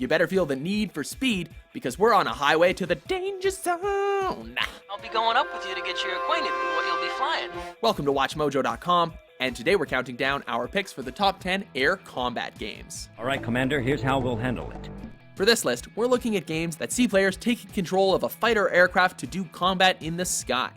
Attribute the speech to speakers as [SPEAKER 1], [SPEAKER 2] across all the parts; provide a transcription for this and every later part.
[SPEAKER 1] You better feel the need for speed because we're on a highway to the danger zone.
[SPEAKER 2] I'll be going up with you to get you acquainted with what you'll be flying.
[SPEAKER 1] Welcome to WatchMojo.com, and today we're counting down our picks for the top 10 air combat games.
[SPEAKER 3] All right, Commander, here's how we'll handle it.
[SPEAKER 1] For this list, we're looking at games that see players taking control of a fighter aircraft to do combat in the sky.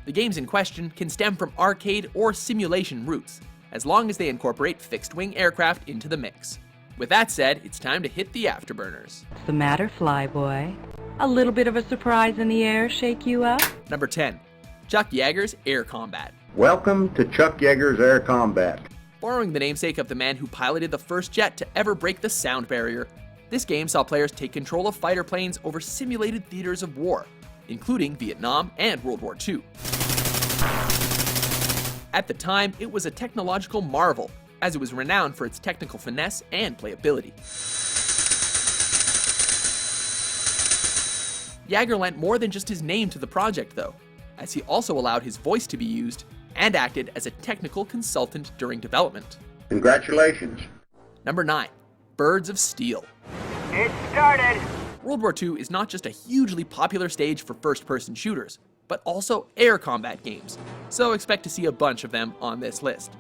[SPEAKER 1] The games in question can stem from arcade or simulation roots, as long as they incorporate fixed-wing aircraft into the mix. With that said, it's time to hit the afterburners.
[SPEAKER 4] What's the matter, Flyboy? A little bit of a surprise in the air shake you up?
[SPEAKER 1] Number 10. Chuck Yeager's Air Combat.
[SPEAKER 5] Welcome to Chuck Yeager's Air Combat.
[SPEAKER 1] Borrowing the namesake of the man who piloted the first jet to ever break the sound barrier, this game saw players take control of fighter planes over simulated theaters of war, including Vietnam and World War II. At the time, it was a technological marvel, as it was renowned for its technical finesse and playability. Yeager lent more than just his name to the project though, as he also allowed his voice to be used and acted as a technical consultant during development.
[SPEAKER 5] Congratulations.
[SPEAKER 1] Number 9. Birds of Steel.
[SPEAKER 6] It started!
[SPEAKER 1] World War II is not just a hugely popular stage for first-person shooters, but also air combat games, so expect to see a bunch of them on this list.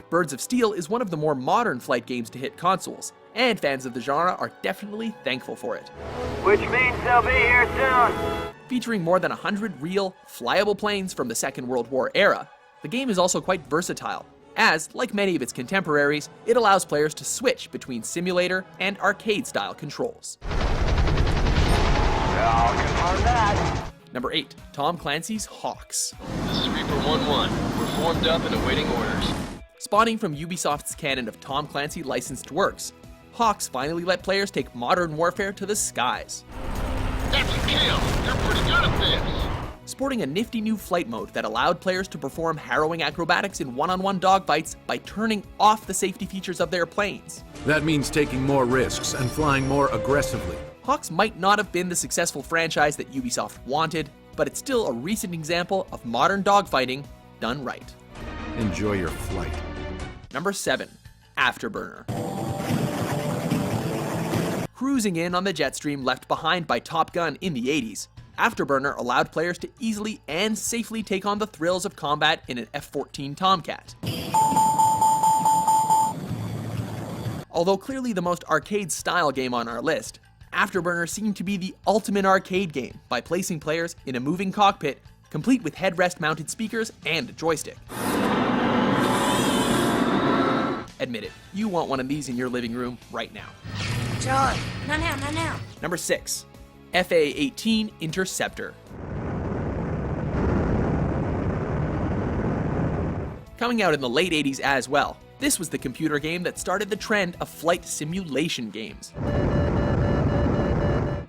[SPEAKER 1] Birds of Steel is one of the more modern flight games to hit consoles, and fans of the genre are definitely thankful for it.
[SPEAKER 6] Which means they'll be here soon.
[SPEAKER 1] Featuring more than 100 real, flyable planes from the Second World War era, the game is also quite versatile, as, like many of its contemporaries, it allows players to switch between simulator and arcade-style controls.
[SPEAKER 6] I'll confirm that.
[SPEAKER 1] Number 8. Tom Clancy's Hawks.
[SPEAKER 7] This is Reaper 1-1. We're formed up and awaiting orders.
[SPEAKER 1] Spawning from Ubisoft's canon of Tom Clancy licensed works, Hawks finally let players take modern warfare to the skies.
[SPEAKER 7] That's a kill! You're pretty good at this!
[SPEAKER 1] Sporting a nifty new flight mode that allowed players to perform harrowing acrobatics in one-on-one dogfights by turning off the safety features of their planes.
[SPEAKER 8] That means taking more risks and flying more aggressively.
[SPEAKER 1] Hawks might not have been the successful franchise that Ubisoft wanted, but it's still a recent example of modern dogfighting done right.
[SPEAKER 8] Enjoy your flight.
[SPEAKER 1] Number 7. Afterburner. Cruising in on the jet stream left behind by Top Gun in the 80s, Afterburner allowed players to easily and safely take on the thrills of combat in an F-14 Tomcat. Although clearly the most arcade-style game on our list, Afterburner seemed to be the ultimate arcade game by placing players in a moving cockpit, complete with headrest-mounted speakers and a joystick. Admit it, you want one of these in your living room right now.
[SPEAKER 9] John, not now, not now.
[SPEAKER 1] Number 6. FA-18 Interceptor. Coming out in the late 80s as well, this was the computer game that started the trend of flight simulation games.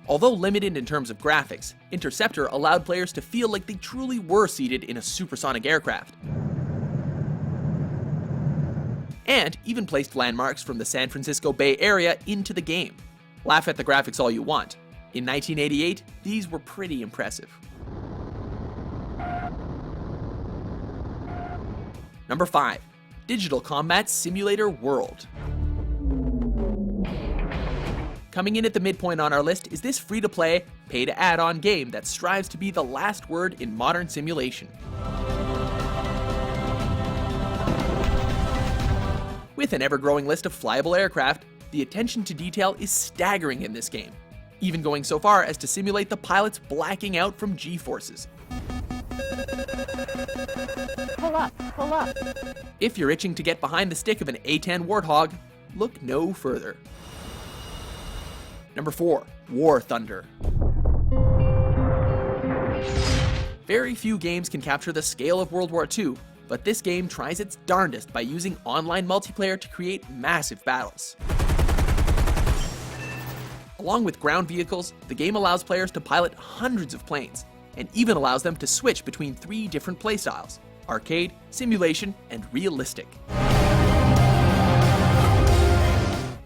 [SPEAKER 1] Although limited in terms of graphics, Interceptor allowed players to feel like they truly were seated in a supersonic aircraft, and even placed landmarks from the San Francisco Bay Area into the game. Laugh at the graphics all you want. In 1988, these were pretty impressive. Number 5. Digital Combat Simulator World. Coming in at the midpoint on our list is this free-to-play, pay-to-add-on game that strives to be the last word in modern simulation. With an ever-growing list of flyable aircraft, the attention to detail is staggering in this game, even going so far as to simulate the pilots blacking out from G-forces.
[SPEAKER 9] Pull up, pull up.
[SPEAKER 1] If you're itching to get behind the stick of an A-10 Warthog, look no further. Number 4. War Thunder. Very few games can capture the scale of World War II, but this game tries its darndest by using online multiplayer to create massive battles. Along with ground vehicles, the game allows players to pilot hundreds of planes, and even allows them to switch between 3 different playstyles: arcade, simulation, and realistic.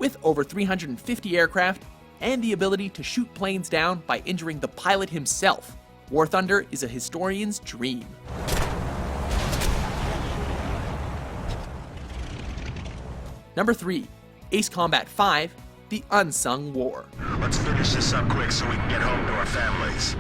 [SPEAKER 1] With over 350 aircraft, and the ability to shoot planes down by injuring the pilot himself, War Thunder is a historian's dream. Number 3, Ace Combat 5, The Unsung War.
[SPEAKER 7] Let's finish this up quick so we can get home to our families.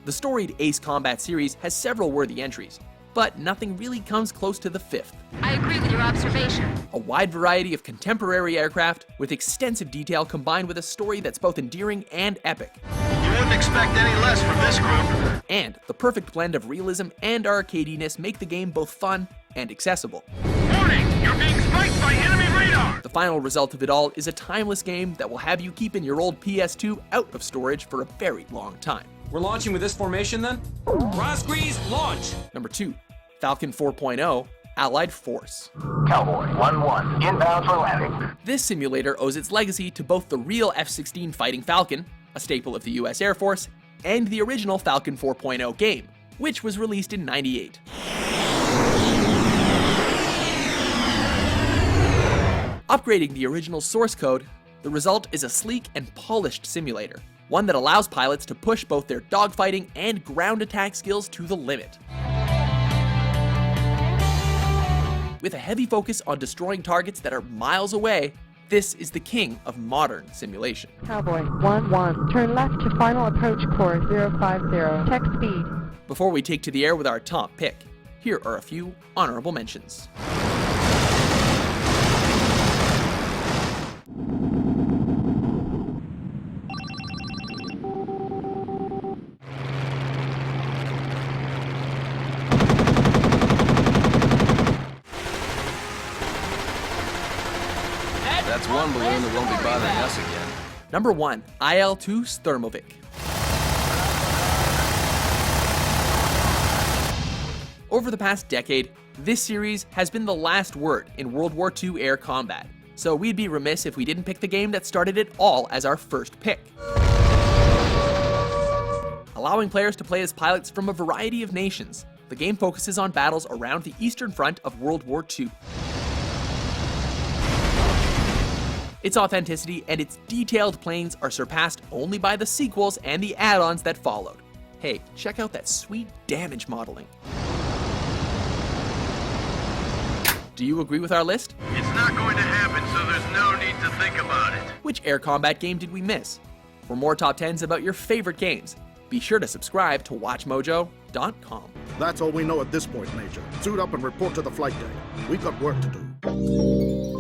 [SPEAKER 1] The storied Ace Combat series has several worthy entries, but nothing really comes close to the 5th.
[SPEAKER 9] I agree with your observation.
[SPEAKER 1] A wide variety of contemporary aircraft with extensive detail combined with a story that's both endearing and epic.
[SPEAKER 7] You wouldn't expect any less from this group.
[SPEAKER 1] And the perfect blend of realism and arcadiness make the game both fun and accessible.
[SPEAKER 7] Warning! You're being spiked by enemy radar!
[SPEAKER 1] The final result of it all is a timeless game that will have you keeping your old PS2 out of storage for a very long time.
[SPEAKER 10] We're launching with this formation then? Rosgrease, launch!
[SPEAKER 1] Number 2, Falcon 4.0, Allied Force.
[SPEAKER 6] Cowboy 1-1, inbound for landing.
[SPEAKER 1] This simulator owes its legacy to both the real F-16 Fighting Falcon, a staple of the US Air Force, and the original Falcon 4.0 game, which was released in '98. Upgrading the original source code, the result is a sleek and polished simulator, one that allows pilots to push both their dogfighting and ground attack skills to the limit. With a heavy focus on destroying targets that are miles away, this is the king of modern simulation.
[SPEAKER 4] Cowboy 1-1, turn left to final approach course 050, check speed.
[SPEAKER 1] Before we take to the air with our top pick, here are a few honorable mentions.
[SPEAKER 10] That's one balloon that won't be bothering us again.
[SPEAKER 1] Number 1, IL-2 Sturmovik. Over the past decade, this series has been the last word in World War II air combat, so we'd be remiss if we didn't pick the game that started it all as our first pick. Allowing players to play as pilots from a variety of nations, the game focuses on battles around the Eastern Front of World War II. Its authenticity and its detailed planes are surpassed only by the sequels and the add-ons that followed. Hey, check out that sweet damage modeling. Do you agree with our list?
[SPEAKER 7] It's not going to happen, so there's no need to think about it.
[SPEAKER 1] Which air combat game did we miss? For more top 10s about your favorite games, be sure to subscribe to WatchMojo.com.
[SPEAKER 11] That's all we know at this point, Major. Suit up and report to the flight deck. We've got work to do.